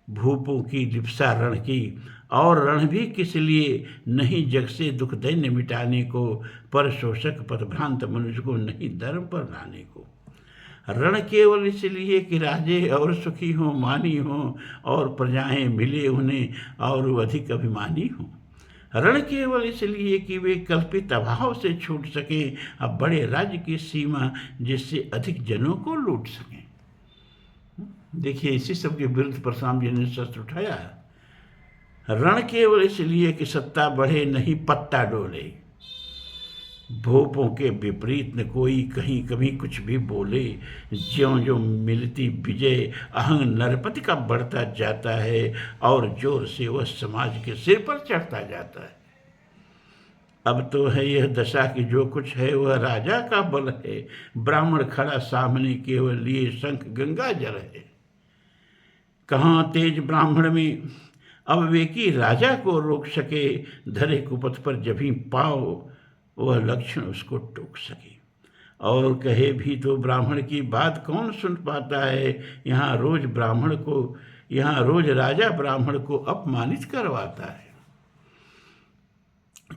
भूपों की लिप्सा रण की। और रण भी किस लिए, नहीं जग से दुख दैन्य मिटाने को, पर शोषक पदभ्रांत मनुष्य को नहीं धर्म पर लाने को। रण केवल इसलिए कि राजे और सुखी हों, मानी हों, और प्रजाएं मिले उन्हें और वो अधिक अभिमानी हों। रण केवल इसलिए कि वे कल्पित अभाव से छूट सकें, अब बड़े राज्य की सीमा जिससे अधिक जनों को लूट सकें। देखिए इसी सब के विरुद्ध परशुराम जी ने शस्त्र उठाया। रण केवल इसलिए कि सत्ता बढ़े, नहीं पत्ता डोले। भूपों के विपरीत न कोई कहीं कभी कुछ भी बोले। ज्यों ज्यों मिलती विजय अहंग नरपति का बढ़ता जाता है, और जोर से वह समाज के सिर पर चढ़ता जाता है। अब तो है यह दशा कि जो कुछ है वह राजा का बल है, ब्राह्मण खड़ा सामने केवल लिए शंख गंगा जल है। कहाँ तेज ब्राह्मण में अब वे की राजा को रोक सके, धरे कुपथ पर जब ही पाओ वह लक्षण उसको टोक सके। और कहे भी तो ब्राह्मण की बात कौन सुन पाता है, यहाँ रोज राजा ब्राह्मण को अपमानित करवाता है।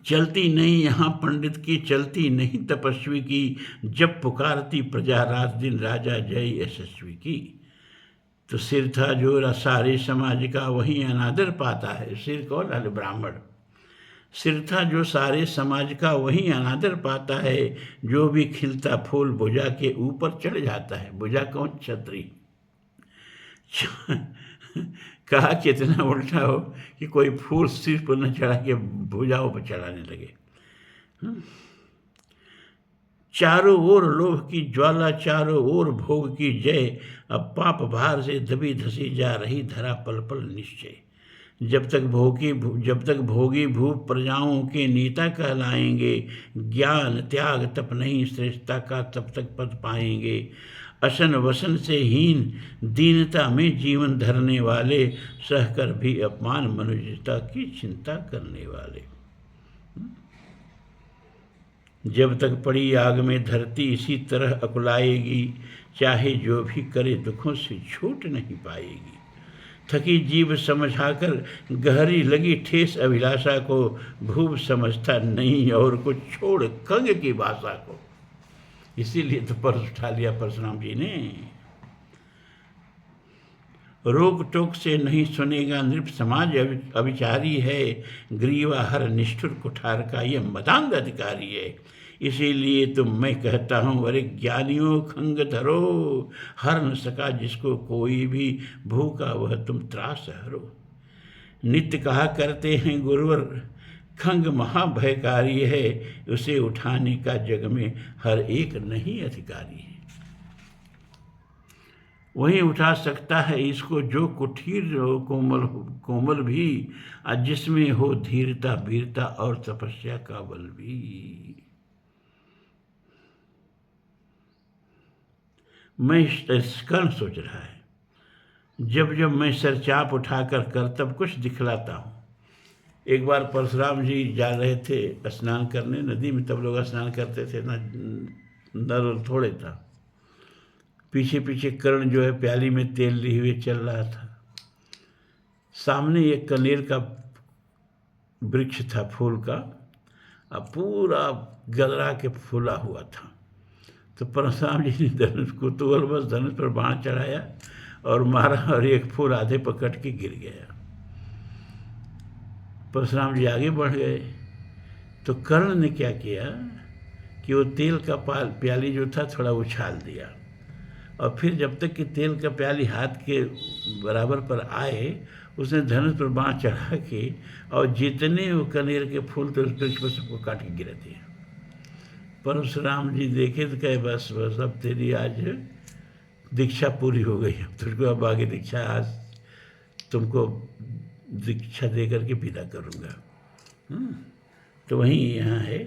चलती नहीं यहाँ पंडित की, चलती नहीं तपस्वी की, जब पुकारती प्रजा रात दिन राजा जय यशस्वी की। तो सिर था जो सारे समाज का वही अनादर पाता है। सिर कौन है? ब्राह्मण। सिर था जो सारे समाज का वही अनादर पाता है, जो भी खिलता फूल भुजा के ऊपर चढ़ जाता है। भुजा कौन? क्षत्रिय। कहा कितना उल्टा हो कि कोई फूल सिर पर न चढ़ा के भुजाओं पर चढ़ाने लगे। चारों ओर लोभ की ज्वाला, चारों ओर भोग की जय, अब पाप भार से दबी धसी जा रही धरा पल पल निश्चय। जब तक भोगी भूप प्रजाओं के नेता कहलाएंगे, ज्ञान त्याग तप नहीं श्रेष्ठता का तब तक पद पाएंगे। असन वसन से हीन दीनता में जीवन धरने वाले, सहकर भी अपमान मनुष्यता की चिंता करने वाले। जब तक पड़ी आग में धरती इसी तरह अकुलाएगी, चाहे जो भी करे दुखों से छूट नहीं पाएगी। थकी जीव समझाकर गहरी लगी ठेस अभिलाषा को, भूप समझता नहीं और कुछ छोड़ खंग की भाषा को। इसीलिए तो पर्स उठा लिया परशुराम जी ने। रोक टोक से नहीं सुनेगा नृप समाज अविचारी है, ग्रीवा हर निष्ठुर कुठार का यह मदांध अधिकारी है। इसीलिए तो मैं कहता हूँ अरे ज्ञानियों खंग धरो, हर न सका जिसको कोई भी, भूखा वह तुम त्रास हरो। नित्य कहा करते हैं गुरुवर, खंग महाभयकारी है, उसे उठाने का जग में हर एक नहीं अधिकारी है। वही उठा सकता है इसको जो कुठीर कोमल भी, जिसमें हो धीरता वीरता और तपस्या का बल भी। मैं कर्ण सोच रहा है जब जब मैं सरचाप उठाकर कर्तव्य कुछ दिखलाता हूँ। एक बार परशुराम जी जा रहे थे स्नान करने नदी में, तब लोग स्नान करते थे ना, नल थोड़े था। पीछे पीछे कर्ण जो है प्याली में तेल लिए हुए चल रहा था। सामने एक कनेर का वृक्ष था फूल का, अब पूरा गदरा के फूला हुआ था। तो परशुराम जी ने धनुष कुतूहलवश धनुष पर बाण चढ़ाया और मारा, और एक फूल आधे पकड़ के गिर गया। परशुराम जी आगे बढ़ गए तो कर्ण ने क्या किया कि वो तेल का प्याली जो था थोड़ा उछाल दिया, और फिर जब तक कि तेल का प्याली हाथ के बराबर पर आए उसने धनुष पर बाण चढ़ा के और जितने वो कनेर के फूल थे उस वृक्ष पर सबको काट के गिरा दिया। परशुराम जी देखे तो कहे बस बस अब तेरी आज दीक्षा पूरी हो गई, अब तुझको अब आगे दीक्षा, आज तुमको दीक्षा दे करके विदा करूँगा। तो वहीं यहाँ है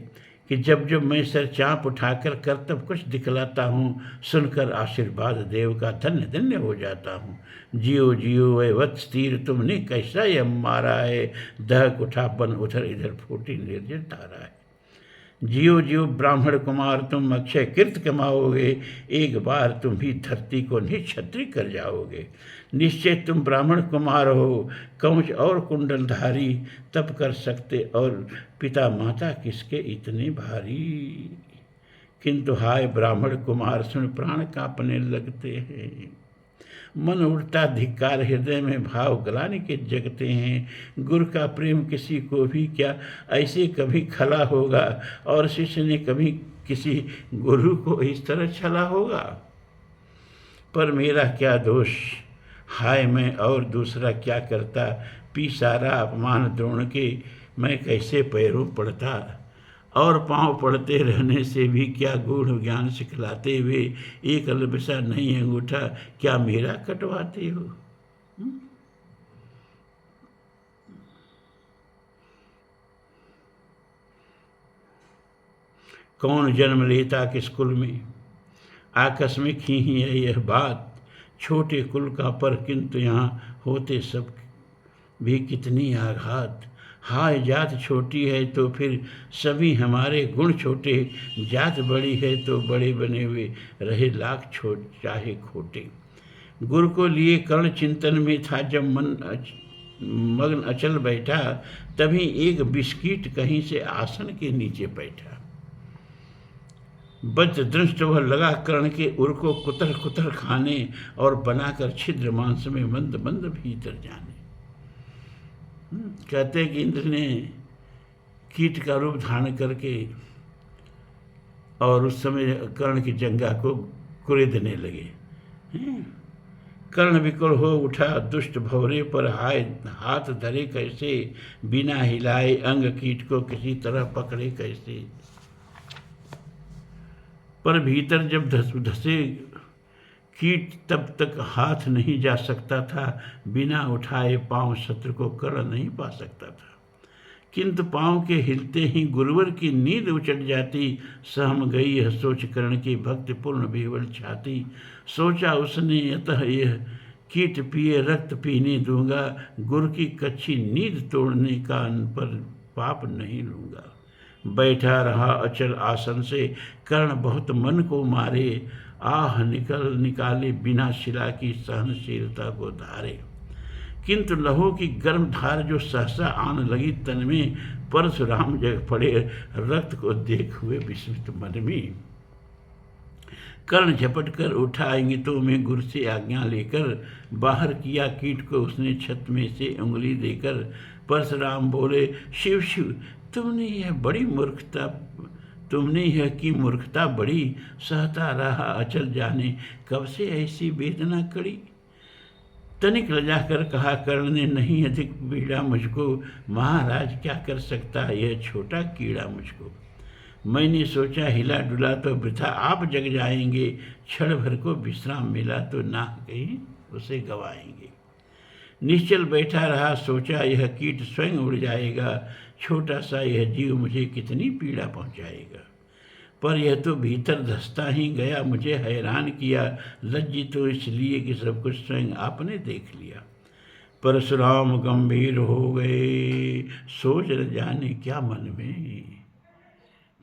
कि जब जब मैं सर चाँप उठाकर कर्तव्य कुछ दिखलाता हूँ, सुनकर आशीर्वाद देव का धन्य धन्य हो जाता हूँ। जियो जियो वह वत्स तीर तुमने कैसा यह मारा है, दहक उठा बन उधर इधर फूटी निर्जर धारा है। जियो जियो ब्राह्मण कुमार तुम अक्षय कीर्त कमाओगे, एक बार तुम भी धरती को निक्षत्रिय कर जाओगे। निश्चय तुम ब्राह्मण कुमार हो, कवच और कुंडलधारी, तब कर सकते और पिता माता किसके इतने भारी। किंतु हाय ब्राह्मण कुमार सुन प्राण कांपने लगते हैं, मन उड़ता धिक्कार हृदय में भाव गलाने के जगते हैं। गुरु का प्रेम किसी को भी क्या ऐसे कभी खला होगा, और शिष्य ने कभी किसी गुरु को इस तरह छला होगा। पर मेरा क्या दोष, हाय मैं और दूसरा क्या करता, पी सारा अपमान द्रोण के मैं कैसे पैरों पड़ता। और पांव पड़ते रहने से भी क्या गूढ़ ज्ञान सिखलाते हुए, एक अलबसा नहीं अंगूठा क्या मेरा कटवाते हो। कौन जन्म लेता किस कुल में, आकस्मिक ही है यह बात। छोटे कुल का पर किंतु यहाँ होते सब भी कितनी आघात। हाय जात छोटी है तो फिर सभी हमारे गुण छोटे, जात बड़ी है तो बड़े बने हुए रहे लाख छोट चाहे खोटे। गुरु को लिए कर्ण चिंतन में था जब मन मग्न अचल बैठा, तभी एक बिस्किट कहीं से आसन के नीचे बैठा। वज्र दृष्ट वह लगा कर्ण के उर को कुतर कुतर खाने, और बनाकर छिद्र मांस में मंद मंद भीतर जाने। कहते हैं कि इंद्र ने कीट का रूप धारण करके और उस समय कर्ण की जंघा को कुरेदने लगे। कर्ण विकल हो उठा दुष्ट भौरे पर, हाय हाथ धरे कैसे बिना हिलाए, अंग कीट को किसी तरह पकड़े कैसे। पर भीतर जब धसे कीट तब तक हाथ नहीं जा सकता था, बिना उठाए पांव शत्रु को कर्ण नहीं पा सकता था। किंतु पांव के हिलते ही गुरुवर की नींद उचट जाती, सहम गई यह सोच कर्ण की भक्तिपूर्ण विह्वल छाती। सोचा उसने अतः यह कीट पिए रक्त पीने दूंगा, गुरु की कच्ची नींद तोड़ने का अन पर पाप नहीं लूँगा। बैठा रहा अचल आसन से कर्ण बहुत मन को मारे, आह निकाले बिना शिला की सहनशीलता को धारे। किंतु लहू की गर्म धार जो सहसा आने लगी तन में, परशुराम जग पड़े रक्त को देख हुए विस्मित मन में। कर्ण झपट कर उठा इंगितों में गुरु से आज्ञा लेकर, बाहर किया कीट को उसने छत में से उंगली देकर। परशुराम बोले शिव शिव तुमने यह की मूर्खता बड़ी, सहता रहा अचल जाने कब से ऐसी वेदना कड़ी। तनिक लजा कर कहा कर्ण ने, नहीं अधिक पीड़ा मुझको, महाराज क्या कर सकता है यह छोटा कीड़ा मुझको। मैंने सोचा हिला डुला तो वृथा आप जग जाएंगे, क्षण भर को विश्राम मिला तो ना कहीं उसे गवाएंगे। निश्चल बैठा रहा सोचा यह कीट स्वयं उड़ जाएगा, छोटा सा यह जीव मुझे कितनी पीड़ा पहुंचाएगा। पर यह तो भीतर धंसता ही गया, मुझे हैरान किया। लज्जित तो इसलिए कि सब कुछ स्वयं आपने देख लिया। परशुराम गंभीर हो गए, सोच न जाने क्या मन में।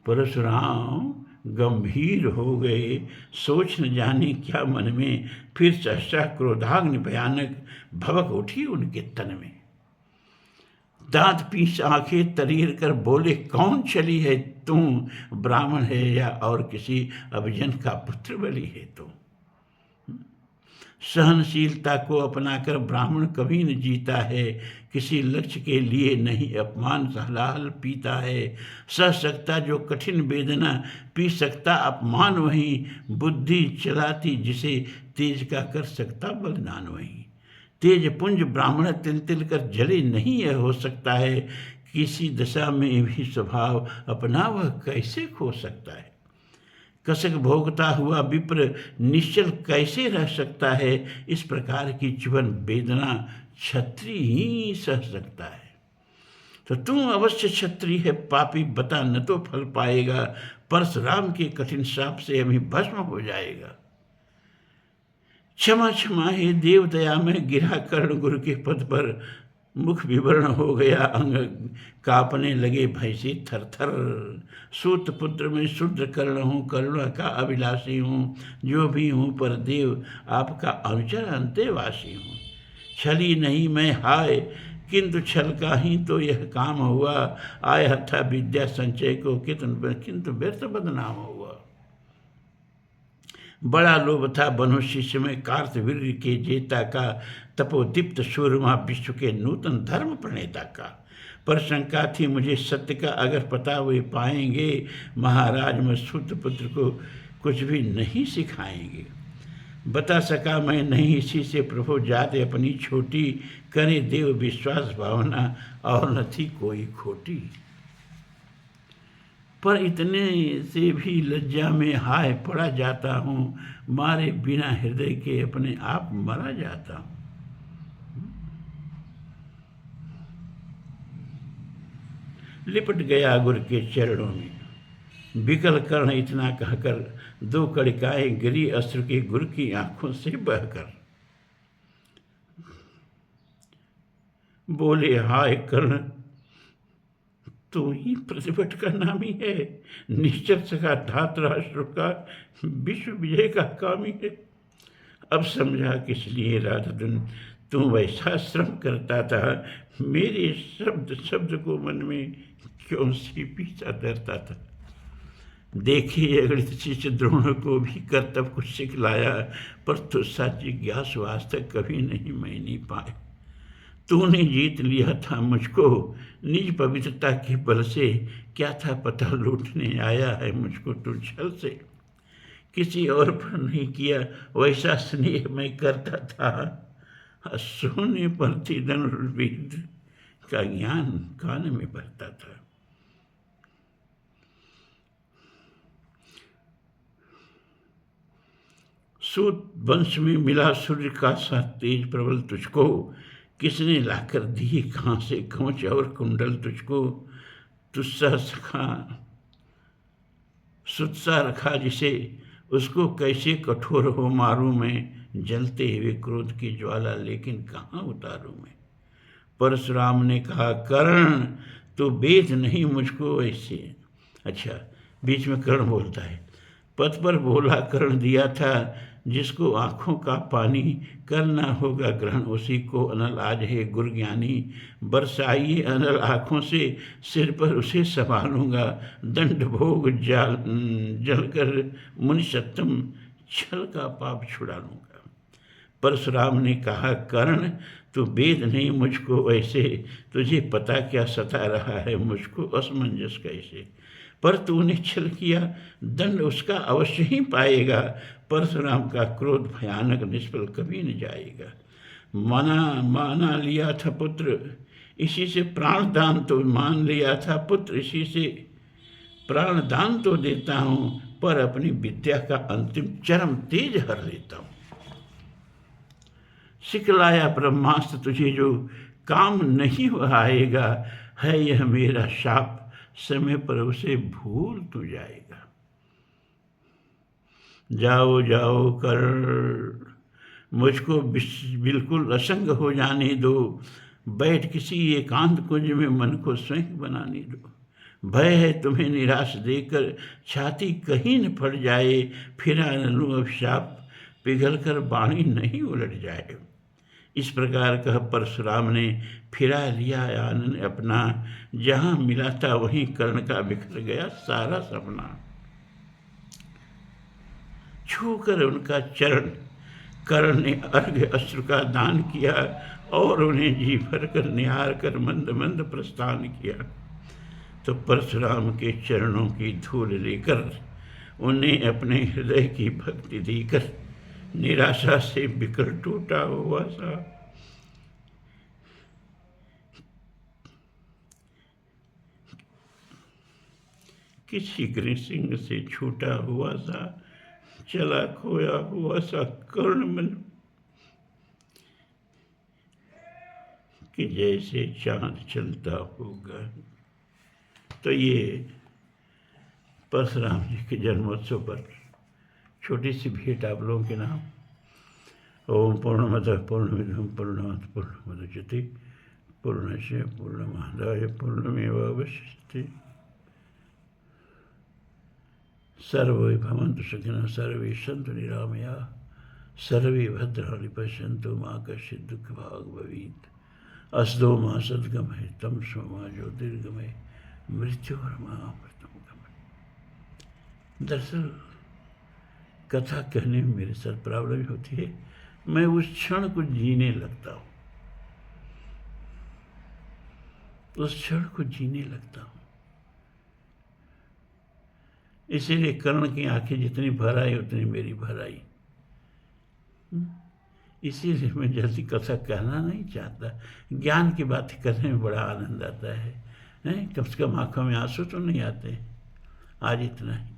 परशुराम गंभीर हो गए, सोच न जाने क्या मन में। फिर सहसा क्रोधाग्नि भयानक भभक उठी उनके तन में। दांत पीस आंखें तरीर कर बोले, कौन चली है तू? ब्राह्मण है या और किसी अभिजन का पुत्र बलि है तू? सहनशीलता को अपनाकर ब्राह्मण कभी न जीता है, किसी लक्ष्य के लिए नहीं अपमान हलाहल पीता है। सह सकता जो कठिन वेदना, पी सकता अपमान वही। बुद्धि चलाती जिसे तेज का कर सकता बलिदान वही। तेज पुंज ब्राह्मण तिल तिल कर जले नहीं, यह हो सकता है। किसी दशा में भी स्वभाव अपना वह कैसे खो सकता है। कसक भोगता हुआ विप्र निश्चल कैसे रह सकता है। इस प्रकार की जीवन वेदना क्षत्रिय ही सह सकता है। तो तू अवश्य क्षत्रिय है पापी, बता न तो फल पाएगा। परशुराम के कठिन शाप से अभी भस्म हो जाएगा। क्षमा क्षमा हे देव दया में गिरा कर्ण गुरु के पद पर। मुख विवर्ण हो गया, अंग कांपने लगे भय से थर थर। सूत पुत्र में शुद्ध कर्ण हूँ, करुणा का अभिलाषी हूँ। जो भी हूँ पर देव आपका अनुचर अंतेवासी हूँ। छली नहीं मैं हाय, किंतु छल का ही तो यह काम हुआ। आया था विद्या संचय को किंतु व्यर्थ बदनाम हुआ। बड़ा लोभ था बनु शिष्य में कार्तवीर्य के जेता का। तपोदीप्त सूरमा विश्व के नूतन धर्म प्रणेता का। पर शंका थी मुझे सत्य का, अगर पता वे पाएंगे। महाराज मसूत पुत्र को कुछ भी नहीं सिखाएंगे। बता सका मैं नहीं इसी से प्रभु जात अपनी छोटी। करे देव विश्वास भावना और न थी कोई खोटी। पर इतने से भी लज्जा में हाय पड़ा जाता हूँ। मारे बिना हृदय के अपने आप मरा जाता हूँ। लिपट गया गुरु के चरणों में। विकल कर्ण इतना कहकर दो कड़िकाएं गिरी अश्रु के गुरु की आंखों से बहकर। बोले, हाय कर्ण, तू ही प्रतिभट का नामी है। निश्चल सका धातराष्ट्र का, विश्व विजय का कामी है। अब समझा किस लिए राधाधुन तू वैसा श्रम करता था। मेरे शब्द शब्द को मन में क्यों सी पीछा धरता था। देखिए अगणित शिष्य द्रोण को भी कर्तव्य कुछ सिखलाया, पर तुझसा जिज्ञासु आज तक कभी नहीं मैं नहीं पाया। तूने जीत लिया था मुझको निज पवित्रता के बल से। क्या था पता लूटने आया है मुझको तू छल से। किसी और पर नहीं किया वैसा स्नेह मैं करता था। सोने पर थी धनुर्विद का ज्ञान कान में भरता था। सूत वंश में मिला सूर्य का सा तेज प्रबल तुझको। किसने लाकर दिए कहाँ से कवच और कुंडल तुझको। तुझसा सखा सुत्सा रखा जिसे, उसको कैसे कठोर हो मारूं मैं। जलते हुए क्रोध की ज्वाला लेकिन कहाँ उतारूं मैं। परशुराम ने कहा, कर्ण तो वेद नहीं मुझको ऐसे। अच्छा, बीच में कर्ण बोलता है। पथ पर बोला कर्ण दिया था, जिसको आँखों का पानी करना होगा ग्रहण, उसी को अनल आज है गुरु ज्ञानी। बरसाइए अनल आँखों से, सिर पर उसे संभालूंगा। दंड भोग जल कर मुनि सत्तम, छल का पाप छुड़ा लूँगा। परशुराम ने कहा, कर्ण तो वेद नहीं मुझको ऐसे। तुझे पता क्या सता रहा है मुझको असमंजस कैसे। पर तूने छल किया, दंड उसका अवश्य ही पाएगा। परशुराम का क्रोध भयानक निष्फल कभी न जाएगा। माना लिया था पुत्र इसी से प्राण दान, तो मान लिया था पुत्र इसी से प्राण दान तो देता हूँ। पर अपनी विद्या का अंतिम चरम तेज हर लेता हूँ। सिखलाया ब्रह्मास्त्र तुझे जो काम नहीं आएगा। है यह मेरा शाप, समय पर उसे भूल तो जाएगा। जाओ जाओ कर मुझको बिल्कुल असंग हो जाने दो, बैठ किसी एकांत कुंज में मन को स्वयं बनाने दो। भय है तुम्हें निराश देकर, छाती कहीं न फट जाए, फिरा न लूं अब शाप, पिघल कर बाणी नहीं उलट जाए। इस प्रकार कह परशुराम ने फिरा लिया आनंद अपना, जहाँ मिला था वहीं कर्ण का बिखर गया सारा सपना। छूकर उनका चरण कर्ण ने अर्घ्य अश्रु का दान किया, और उन्हें जी भर कर निहार कर मंद मंद प्रस्थान किया। तो परशुराम के चरणों की धूल लेकर, उन्हें अपने हृदय की भक्ति देकर, निराशा से बिखर टूटा हुआ सा किसी गृहसिंह से छूटा हुआ सा, चला खोया हुआ सा कर्ण मन, कि जैसे चांद चलता होगा। तो ये परशुराम जी के जन्मोत्सव पर छोटी सी भेंट आप लोगों के नाम। ओम पूर्णमदः पूर्णमिदं पूर्णात् पूर्णमुदच्यते पूर्णस्य पूर्णमादाय पूर्णमेवावशिष्यते। सर्वे भवन्तु सुखिनः, सर्वे सन्तु निरामयाः, सर्वे भद्राणि पश्यन्तु मा कश्चित् दुःखभाग् भवेत्। असदो मा सद्गमय तमसो मा ज्योतिर्गमय मृत्योर्मामृतम् गमय। दरअसल कथा कहने में मेरे साथ प्रॉब्लम होती है, मैं उस क्षण को जीने लगता हूँ, उस क्षण को जीने लगता हूँ। इसीलिए कर्ण की आंखें जितनी भर आई उतनी मेरी भर आई। इसीलिए मैं जल्दी कथा कहना नहीं चाहता। ज्ञान की बातें करने में बड़ा आनंद आता है, कम से कम आंखों में आंसू तो नहीं आते। आज इतना ही।